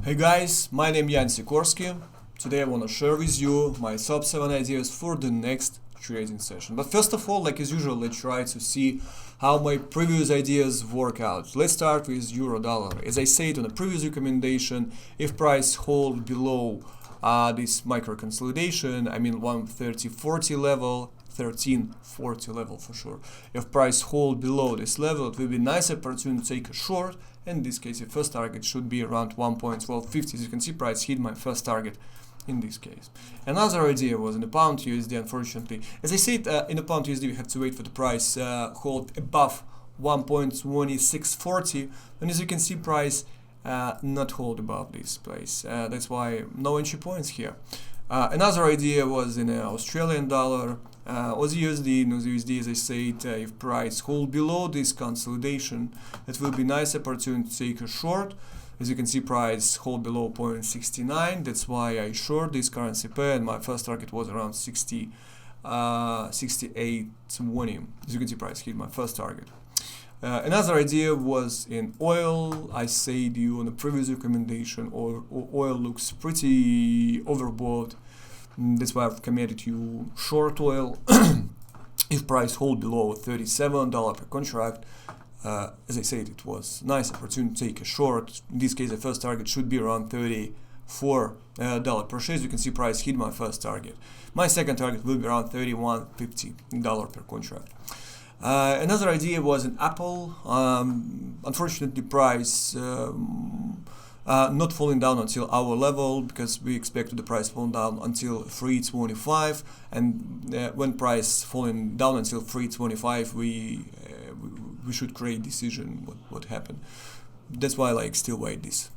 Hey guys, my name is Yan Sikorski. Today I want to share with you my top 7 ideas for the next trading session. But first of all, like as usual, let's try to see how my previous ideas work out. Let's start with euro dollar. As I said on a previous recommendation, if price hold below this micro consolidation, I mean 130.40 level, 1340 level for sure. If price hold below this level, it will be nice opportunity to take a short. In this case, the first target should be around 1.1250. As you can see, price hit my first target in this case. Another idea was in the pound USD. Unfortunately, as I said, in the pound USD we have to wait for the price hold above 1.2640, and as you can see, price not hold above this place. That's why no entry points here. Another idea was in Australian dollar. Aussie USD, in Aussie USD, as I said, if price hold below this consolidation, it will be nice opportunity to take a short. As you can see, price hold below 0.69. That's why I short this currency pair, and my first target was around 68.20. As you can see, price hit my first target. Another idea was in oil. I said you on the previous recommendation, oil looks pretty overbought. That's why I've recommended you short oil. If price hold below $37 per contract, as I said, it was nice opportunity to take a short. In this case, the first target should be around $34 per share. As you can see, price hit my first target. My second target will be around $31.50 per contract. Another idea was in Apple. Unfortunately, price not falling down until our level, because we expected the price falling down until 325, and when price falling down until 325, we should create decision what happened. That's why I still wait this.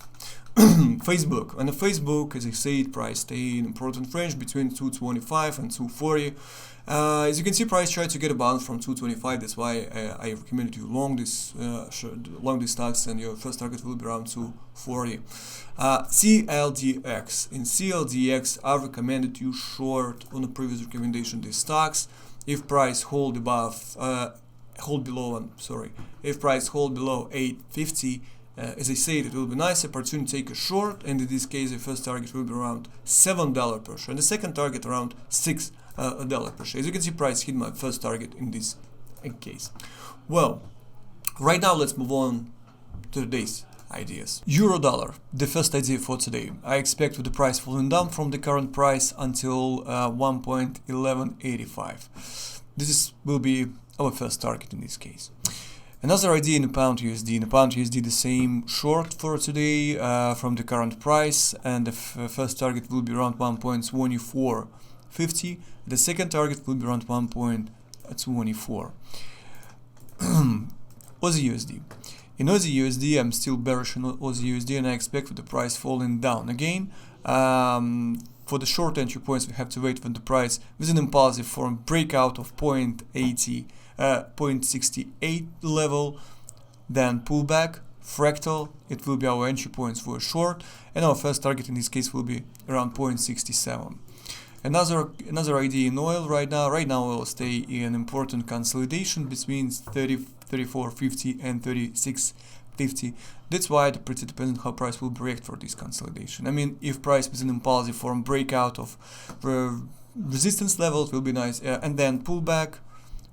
Facebook. On the Facebook, as I said, price stay in important range between 225 and 240. As you can see, price tried to get a bounce from 225. That's why I recommended you long this stocks, and your first target will be around 240. CLDX. In CLDX, I recommended you short on the previous recommendation these stocks. If price hold above, if price hold below 850. As I said, it will be nice opportunity to take a short, and in this case the first target will be around $7 per share, and the second target around $6 per share. As you can see, price hit my first target in this case. Well, right now let's move on to today's ideas. Euro dollar, the first idea for today. I expect with the price falling down from the current price until 1.1185. This will be our first target in this case. Another idea in the pound USD. In the pound USD, the same short for today from the current price, and the first target will be around 1.2450. The second target will be around 1.24. Aussie USD. In Aussie USD, I'm still bearish on Aussie USD, and I expect with the price falling down again. For the short entry points, we have to wait for the price with an impulsive form breakout of 0.68 level, then pullback, fractal. It will be our entry points for a short, and our first target in this case will be around 0.67. Another idea in oil right now we'll stay in important consolidation between 34.50 and 36.50. That's why it pretty depends on how price will react for this consolidation. I mean, if price with an impulsive form breakout of resistance level, it will be nice, and then pullback,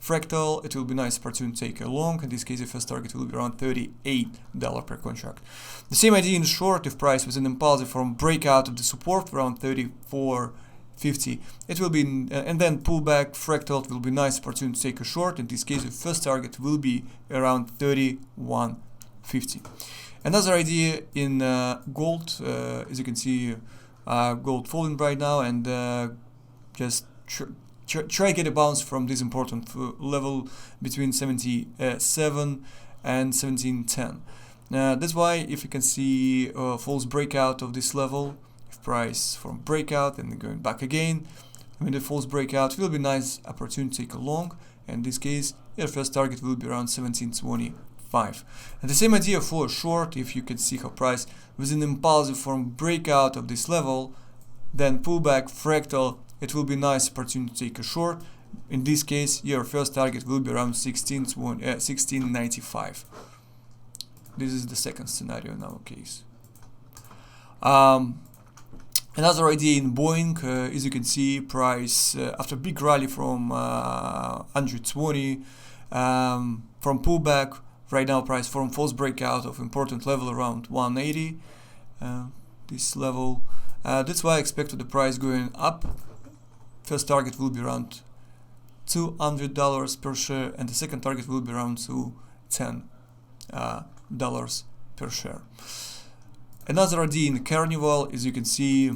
fractal, it will be nice opportunity to take a long. In this case, the first target will be around $38 per contract. The same idea in short. If price with an impulsive form breakout of the support around 34.50, it will be, and then pullback, fractal, it will be nice opportunity to take a short. In this case, the first target will be around 31.50. Another idea in gold. As you can see, gold falling right now, and just try to get a bounce from this important level between 77 and 1710. That's why, if you can see false breakout of this level, if price from breakout and then going back again, I mean the false breakout will be nice opportunity to take a long. In this case, your first target will be around 1725. And the same idea for a short. If you can see how price with an impulsive form breakout of this level, then pullback, fractal, it will be nice opportunity to take a short. In this case, your first target will be around 1695. This is the second scenario in our case. Another idea in Boeing, as you can see, price after big rally from 120, from pullback, right now price from false breakout of important level around 180, this level. That's why I expect the price going up. First target will be around $200 per share, and the second target will be around $210 per share. Another idea in Carnival, as you can see,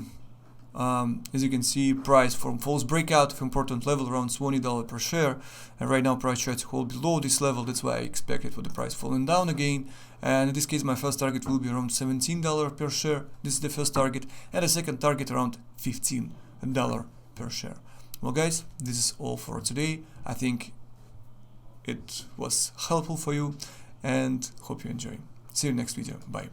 price from false breakout of important level around $20 per share, and right now price tries to hold below this level. That's why I expect it for the price falling down again. And in this case, my first target will be around $17 per share. This is the first target, and the second target around $15 per share. Well, guys, this is all for today. I think it was helpful for you, and hope you enjoy. See you next video. Bye.